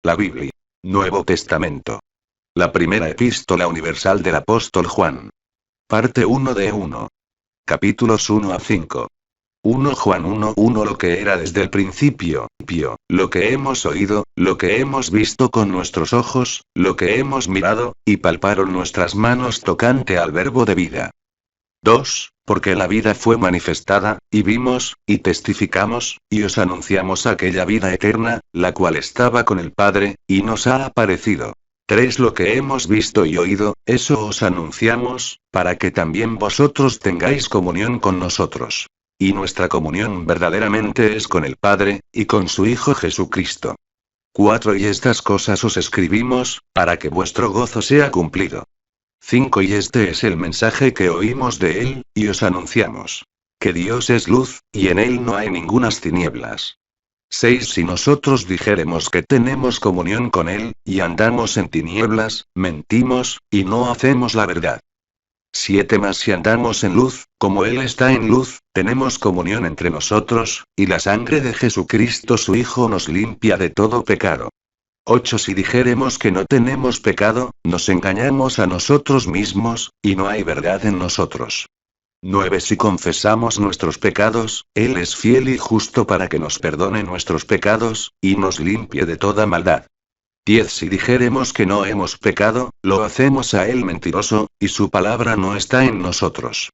La Biblia. Nuevo Testamento. La primera epístola universal del apóstol Juan. Parte 1 de 1. Capítulos 1 a 5. 1 Juan 1:1 Lo que era desde el principio, lo que hemos oído, lo que hemos visto con nuestros ojos, lo que hemos mirado, y palparon nuestras manos tocante al verbo de vida. 2. Porque la vida fue manifestada, y vimos, y testificamos, y os anunciamos aquella vida eterna, la cual estaba con el Padre, y nos ha aparecido. 3. Lo que hemos visto y oído, eso os anunciamos, para que también vosotros tengáis comunión con nosotros. Y nuestra comunión verdaderamente es con el Padre, y con su Hijo Jesucristo. 4. Y estas cosas os escribimos, para que vuestro gozo sea cumplido. 5. Y este es el mensaje que oímos de Él, y os anunciamos. Que Dios es luz, y en Él no hay ningunas tinieblas. 6. Si nosotros dijéremos que tenemos comunión con Él, y andamos en tinieblas, mentimos, y no hacemos la verdad. 7. Mas si andamos en luz, como Él está en luz, tenemos comunión entre nosotros, y la sangre de Jesucristo su Hijo nos limpia de todo pecado. 8. Si dijéremos que no tenemos pecado, nos engañamos a nosotros mismos, y no hay verdad en nosotros. 9. Si confesamos nuestros pecados, Él es fiel y justo para que nos perdone nuestros pecados, y nos limpie de toda maldad. 10. Si dijéremos que no hemos pecado, lo hacemos a Él mentiroso, y su palabra no está en nosotros.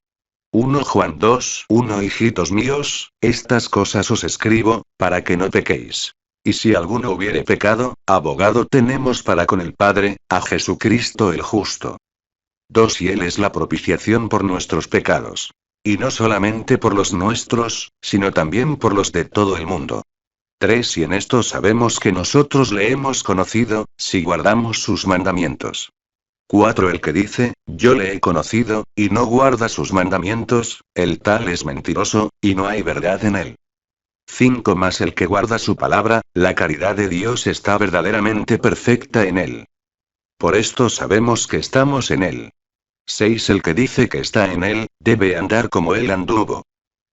1 Juan 2:1 Hijitos míos, estas cosas os escribo, para que no pequéis. Y si alguno hubiere pecado, abogado tenemos para con el Padre, a Jesucristo el justo. 2. Y Él es la propiciación por nuestros pecados. Y no solamente por los nuestros, sino también por los de todo el mundo. 3. Y en esto sabemos que nosotros le hemos conocido, si guardamos sus mandamientos. 4. El que dice, yo le he conocido, y no guarda sus mandamientos, el tal es mentiroso, y no hay verdad en él. 5. Mas el que guarda su palabra, la caridad de Dios está verdaderamente perfecta en él. Por esto sabemos que estamos en él. 6. El que dice que está en él, debe andar como él anduvo.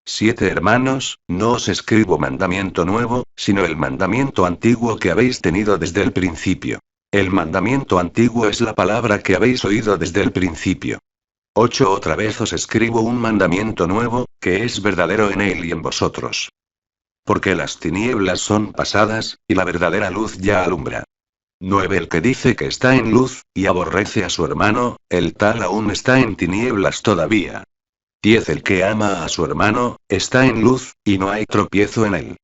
7. Hermanos, no os escribo mandamiento nuevo, sino el mandamiento antiguo que habéis tenido desde el principio. El mandamiento antiguo es la palabra que habéis oído desde el principio. 8. Otra vez os escribo un mandamiento nuevo, que es verdadero en él y en vosotros. Porque las tinieblas son pasadas, y la verdadera luz ya alumbra. 9. El que dice que está en luz, y aborrece a su hermano, el tal aún está en tinieblas todavía. 10. El que ama a su hermano, está en luz, y no hay tropiezo en él.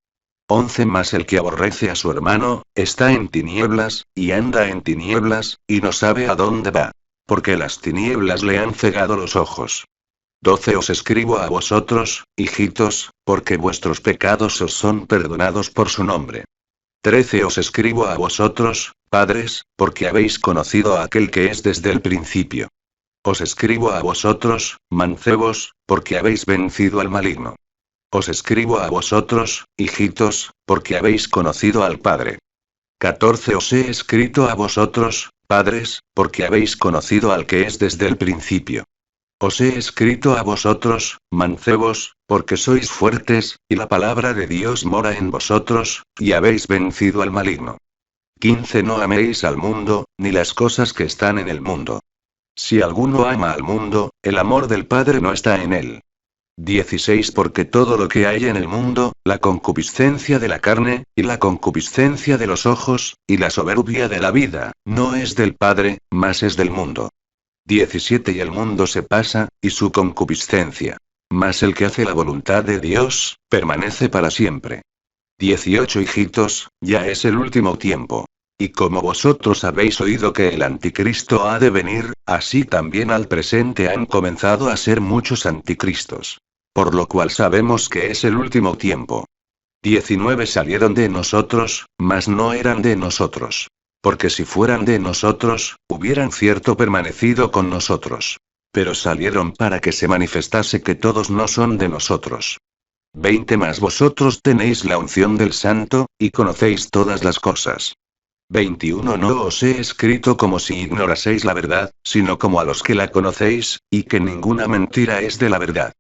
11. Mas el que aborrece a su hermano, está en tinieblas, y anda en tinieblas, y no sabe a dónde va. Porque las tinieblas le han cegado los ojos. 12. Os escribo a vosotros, hijitos, porque vuestros pecados os son perdonados por su nombre. 13. Os escribo a vosotros, padres, porque habéis conocido a aquel que es desde el principio. Os escribo a vosotros, mancebos, porque habéis vencido al maligno. Os escribo a vosotros, hijitos, porque habéis conocido al Padre. 14. Os he escrito a vosotros, padres, porque habéis conocido al que es desde el principio. Os he escrito a vosotros, mancebos, porque sois fuertes, y la palabra de Dios mora en vosotros, y habéis vencido al maligno. 15. No améis al mundo, ni las cosas que están en el mundo. Si alguno ama al mundo, el amor del Padre no está en él. 16. Porque todo lo que hay en el mundo, la concupiscencia de la carne, y la concupiscencia de los ojos, y la soberbia de la vida, no es del Padre, mas es del mundo. 17. Y el mundo se pasa, y su concupiscencia. Mas el que hace la voluntad de Dios, permanece para siempre. 18. Hijitos, ya es el último tiempo. Y como vosotros habéis oído que el anticristo ha de venir, así también al presente han comenzado a ser muchos anticristos. Por lo cual sabemos que es el último tiempo. 19. Salieron de nosotros, mas no eran de nosotros. Porque si fueran de nosotros, hubieran cierto permanecido con nosotros. Pero salieron para que se manifestase que todos no son de nosotros. 20. Mas vosotros tenéis la unción del Santo, y conocéis todas las cosas. 21. No os he escrito como si ignoraseis la verdad, sino como a los que la conocéis, y que ninguna mentira es de la verdad.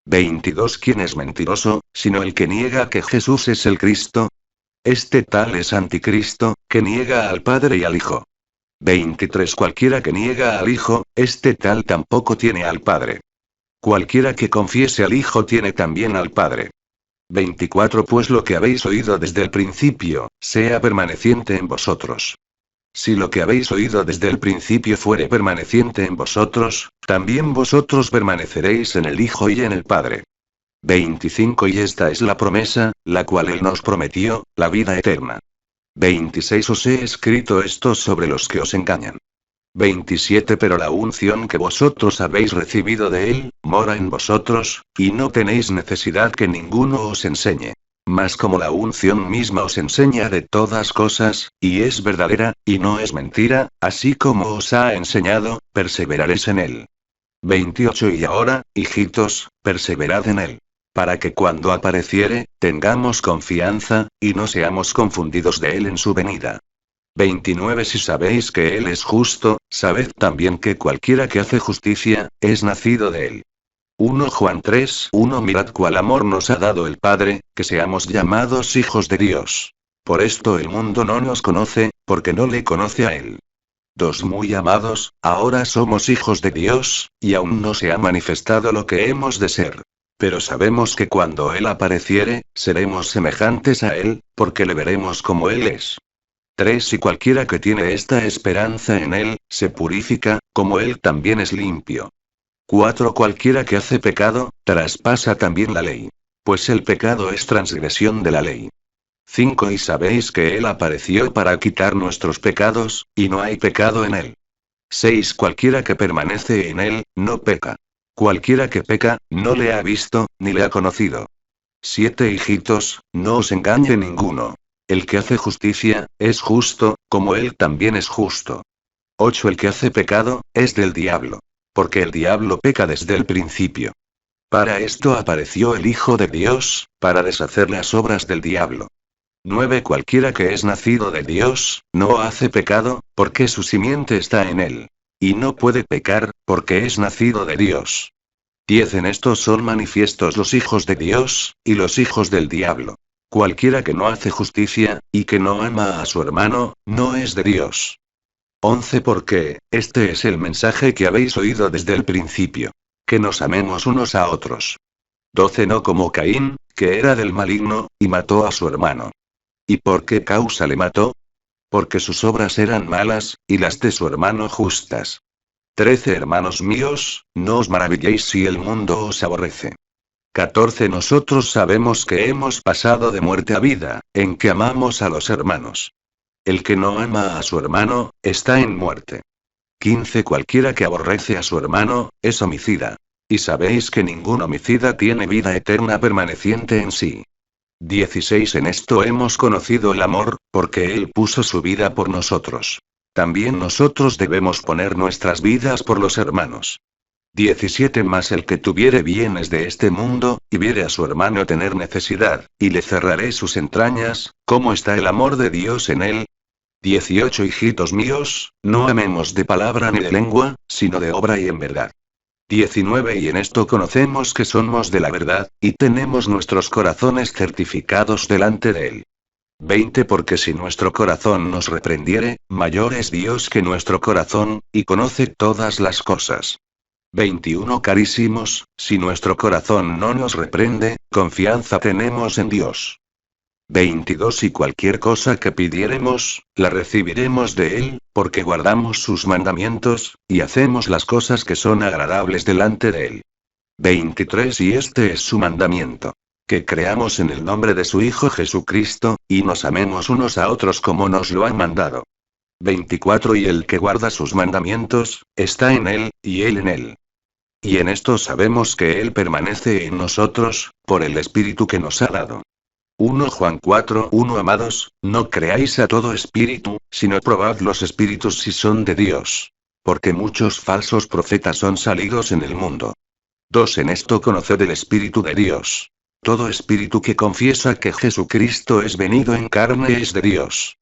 22. ¿Quién es mentiroso, sino el que niega que Jesús es el Cristo? este tal es anticristo, que niega al Padre y al Hijo. 23 Cualquiera que niega al Hijo, este tal tampoco tiene al Padre. Cualquiera que confiese al Hijo tiene también al Padre. 24 Pues lo que habéis oído desde el principio, sea permaneciente en vosotros. Si lo que habéis oído desde el principio fuere permaneciente en vosotros, también vosotros permaneceréis en el Hijo y en el Padre. 25 Y esta es la promesa, la cual Él nos prometió, la vida eterna. 26 Os he escrito esto sobre los que os engañan. 27 Pero la unción que vosotros habéis recibido de Él, mora en vosotros, y no tenéis necesidad que ninguno os enseñe. Mas como la unción misma os enseña de todas cosas, y es verdadera, y no es mentira, así como os ha enseñado, perseveraréis en Él. 28 Y ahora, hijitos, perseverad en Él. Para que cuando apareciere, tengamos confianza, y no seamos confundidos de Él en su venida. 29 Si sabéis que Él es justo, sabed también que cualquiera que hace justicia, es nacido de Él. 1 Juan 3:1 Mirad cuál amor nos ha dado el Padre, que seamos llamados hijos de Dios. Por esto el mundo no nos conoce, porque no le conoce a Él. 2 Muy amados, ahora somos hijos de Dios, y aún no se ha manifestado lo que hemos de ser. Pero sabemos que cuando Él apareciere, seremos semejantes a Él, porque le veremos como Él es. 3 Y cualquiera que tiene esta esperanza en Él, se purifica, como Él también es limpio. 4 Cualquiera que hace pecado, traspasa también la ley. Pues el pecado es transgresión de la ley. 5 Y sabéis que Él apareció para quitar nuestros pecados, y no hay pecado en Él. 6 Cualquiera que permanece en Él, no peca. Cualquiera que peca, no le ha visto, ni le ha conocido. 7 Hijitos, no os engañe ninguno. El que hace justicia, es justo, como Él también es justo. 8 El que hace pecado, es del diablo. Porque el diablo peca desde el principio. Para esto apareció el Hijo de Dios, para deshacer las obras del diablo. 9 Cualquiera que es nacido de Dios, no hace pecado, porque su simiente está en él. Y no puede pecar, porque es nacido de Dios. 10 En esto son manifiestos los hijos de Dios, y los hijos del diablo. Cualquiera que no hace justicia, y que no ama a su hermano, no es de Dios. 11 Porque, este es el mensaje que habéis oído desde el principio. Que nos amemos unos a otros. 12 No como Caín, que era del maligno, y mató a su hermano. ¿Y por qué causa le mató? Porque sus obras eran malas, y las de su hermano justas. 13 Hermanos míos, no os maravilléis si el mundo os aborrece. 14 Nosotros sabemos que hemos pasado de muerte a vida, en que amamos a los hermanos. El que no ama a su hermano, está en muerte. 15 Cualquiera que aborrece a su hermano, es homicida. Y sabéis que ningún homicida tiene vida eterna permaneciente en sí. 16 En esto hemos conocido el amor, porque Él puso su vida por nosotros. También nosotros debemos poner nuestras vidas por los hermanos. 17 Mas el que tuviere bienes de este mundo, y viere a su hermano tener necesidad, y le cerraré sus entrañas, ¿cómo está el amor de Dios en él? 18 Hijitos míos, no amemos de palabra ni de lengua, sino de obra y en verdad. 19 Y en esto conocemos que somos de la verdad, y tenemos nuestros corazones certificados delante de Él. 20 Porque si nuestro corazón nos reprendiere, mayor es Dios que nuestro corazón, y conoce todas las cosas. 21 Carísimos, si nuestro corazón no nos reprende, confianza tenemos en Dios. 22 Y cualquier cosa que pidiéremos, la recibiremos de Él, porque guardamos sus mandamientos, y hacemos las cosas que son agradables delante de Él. 23 Y este es su mandamiento. Que creamos en el nombre de su Hijo Jesucristo, y nos amemos unos a otros como nos lo han mandado. 24 Y el que guarda sus mandamientos, está en Él, y Él en Él. Y en esto sabemos que Él permanece en nosotros, por el Espíritu que nos ha dado. 1 Juan 4:1 Amados, no creáis a todo espíritu, sino probad los espíritus si son de Dios. Porque muchos falsos profetas son salidos en el mundo. 2 En esto conoced el Espíritu de Dios. Todo espíritu que confiesa que Jesucristo es venido en carne es de Dios.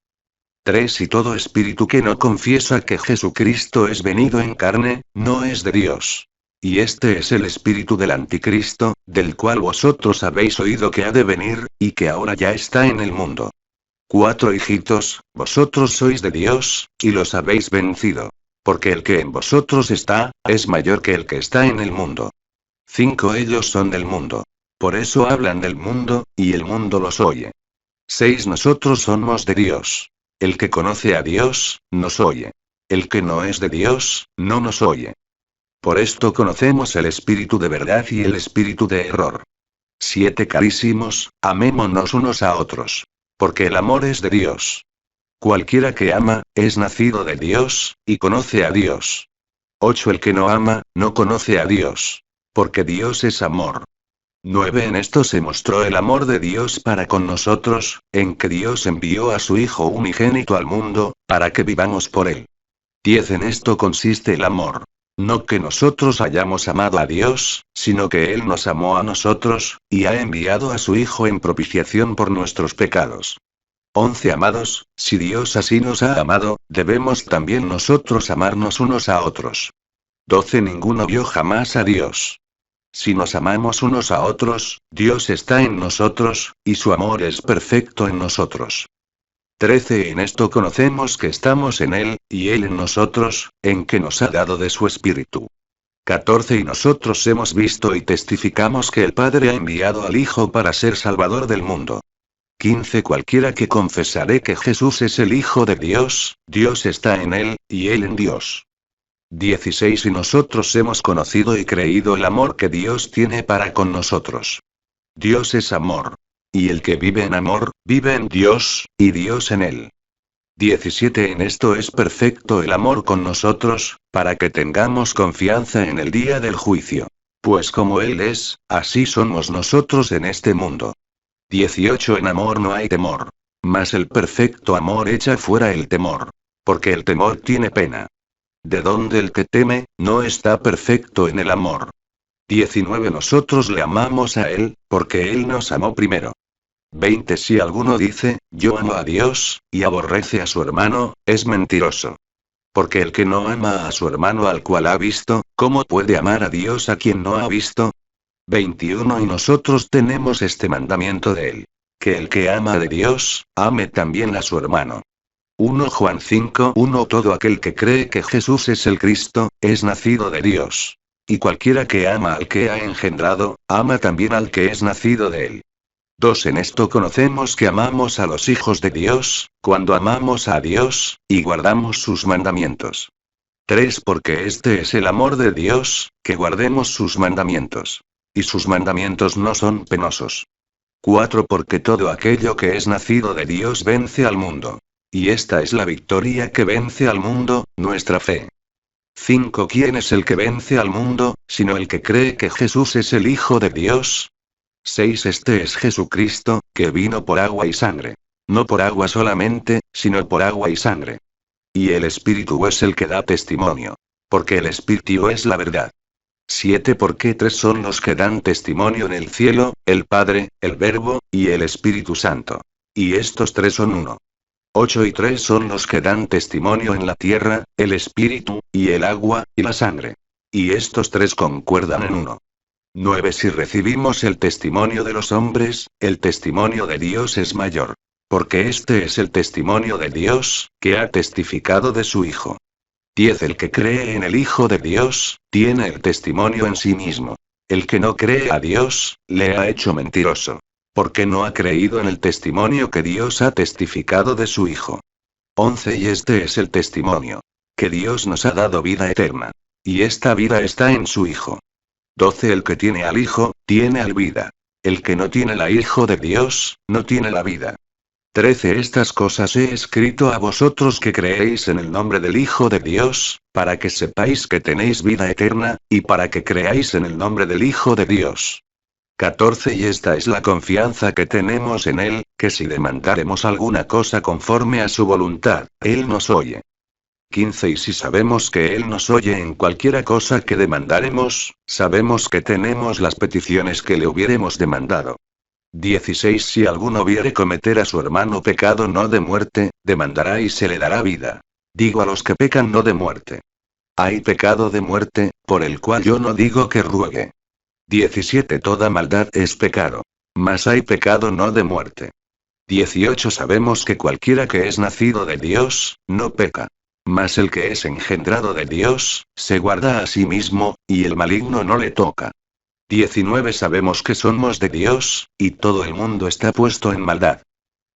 3 Y todo espíritu que no confiesa que Jesucristo es venido en carne, no es de Dios. Y este es el espíritu del anticristo, del cual vosotros habéis oído que ha de venir, y que ahora ya está en el mundo. 4 Hijitos, vosotros sois de Dios, y los habéis vencido. Porque el que en vosotros está, es mayor que el que está en el mundo. 5 Ellos son del mundo. Por eso hablan del mundo, y el mundo los oye. 6 Nosotros somos de Dios. El que conoce a Dios, nos oye. El que no es de Dios, no nos oye. Por esto conocemos el espíritu de verdad y el espíritu de error. 7 Carísimos, amémonos unos a otros. Porque el amor es de Dios. Cualquiera que ama, es nacido de Dios, y conoce a Dios. 8 El que no ama, no conoce a Dios. Porque Dios es amor. 9 En esto se mostró el amor de Dios para con nosotros, en que Dios envió a su Hijo unigénito al mundo, para que vivamos por él. 10 En esto consiste el amor. No que nosotros hayamos amado a Dios, sino que Él nos amó a nosotros, y ha enviado a su Hijo en propiciación por nuestros pecados. 11 Amados, si Dios así nos ha amado, debemos también nosotros amarnos unos a otros. 12 Ninguno vio jamás a Dios. Si nos amamos unos a otros, Dios está en nosotros, y su amor es perfecto en nosotros. 13 En esto conocemos que estamos en Él, y Él en nosotros, en que nos ha dado de su Espíritu. 14 Y nosotros hemos visto y testificamos que el Padre ha enviado al Hijo para ser Salvador del mundo. 15 Cualquiera que confesaré que Jesús es el Hijo de Dios, Dios está en Él, y Él en Dios. 16 Y nosotros hemos conocido y creído el amor que Dios tiene para con nosotros. Dios es amor. Y el que vive en amor, vive en Dios, y Dios en él. 17 En esto es perfecto el amor con nosotros, para que tengamos confianza en el día del juicio. Pues como Él es, así somos nosotros en este mundo. 18 En amor no hay temor. Mas el perfecto amor echa fuera el temor. Porque el temor tiene pena. De donde el que teme, no está perfecto en el amor. 19 Nosotros le amamos a Él, porque Él nos amó primero. 20 Si alguno dice, yo amo a Dios, y aborrece a su hermano, es mentiroso. Porque el que no ama a su hermano al cual ha visto, ¿cómo puede amar a Dios a quien no ha visto? 21 Y nosotros tenemos este mandamiento de Él. Que el que ama de Dios, ame también a su hermano. 1 Juan 5:1 Todo aquel que cree que Jesús es el Cristo, es nacido de Dios. Y cualquiera que ama al que ha engendrado, ama también al que es nacido de Él. 2 En esto conocemos que amamos a los hijos de Dios, cuando amamos a Dios, y guardamos sus mandamientos. 3 Porque este es el amor de Dios, que guardemos sus mandamientos. Y sus mandamientos no son penosos. 4 Porque todo aquello que es nacido de Dios vence al mundo. Y esta es la victoria que vence al mundo, nuestra fe. 5 ¿Quién es el que vence al mundo, sino el que cree que Jesús es el Hijo de Dios? 6 Este es Jesucristo, que vino por agua y sangre. No por agua solamente, sino por agua y sangre. Y el Espíritu es el que da testimonio. Porque el Espíritu es la verdad. 7 Porque 3 son los que dan testimonio en el cielo, el Padre, el Verbo, y el Espíritu Santo. Y estos 3 son uno. 8 y 3 son los que dan testimonio en la tierra, el Espíritu, y el agua, y la sangre. Y estos 3 concuerdan en uno. 9 Si recibimos el testimonio de los hombres, el testimonio de Dios es mayor. Porque este es el testimonio de Dios, que ha testificado de su Hijo. 10 El que cree en el Hijo de Dios, tiene el testimonio en sí mismo. El que no cree a Dios, le ha hecho mentiroso. Porque no ha creído en el testimonio que Dios ha testificado de su Hijo. 11 Y este es el testimonio. Que Dios nos ha dado vida eterna. Y esta vida está en su Hijo. 12 El que tiene al Hijo, tiene la vida. El que no tiene al Hijo de Dios, no tiene la vida. 13 Estas cosas he escrito a vosotros que creéis en el nombre del Hijo de Dios, para que sepáis que tenéis vida eterna, y para que creáis en el nombre del Hijo de Dios. 14 Y esta es la confianza que tenemos en Él, que si demandáremos alguna cosa conforme a su voluntad, Él nos oye. 15 Y si sabemos que Él nos oye en cualquiera cosa que demandáremos, sabemos que tenemos las peticiones que le hubiéremos demandado. 16 Si alguno viere cometer a su hermano pecado no de muerte, demandará y se le dará vida. Digo a los que pecan no de muerte. Hay pecado de muerte, por el cual yo no digo que ruegue. 17 Toda maldad es pecado. Mas hay pecado no de muerte. 18 Sabemos que cualquiera que es nacido de Dios, no peca. Mas el que es engendrado de Dios, se guarda a sí mismo, y el maligno no le toca. 19 Sabemos que somos de Dios, y todo el mundo está puesto en maldad.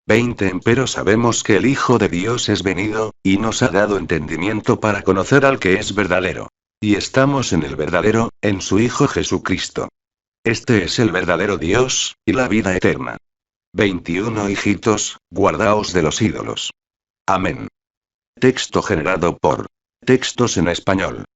20 Empero sabemos que el Hijo de Dios es venido, y nos ha dado entendimiento para conocer al que es verdadero. Y estamos en el verdadero, en su Hijo Jesucristo. Este es el verdadero Dios, y la vida eterna. 21 Hijitos, guardaos de los ídolos. Amén. Texto generado por Textos en Español.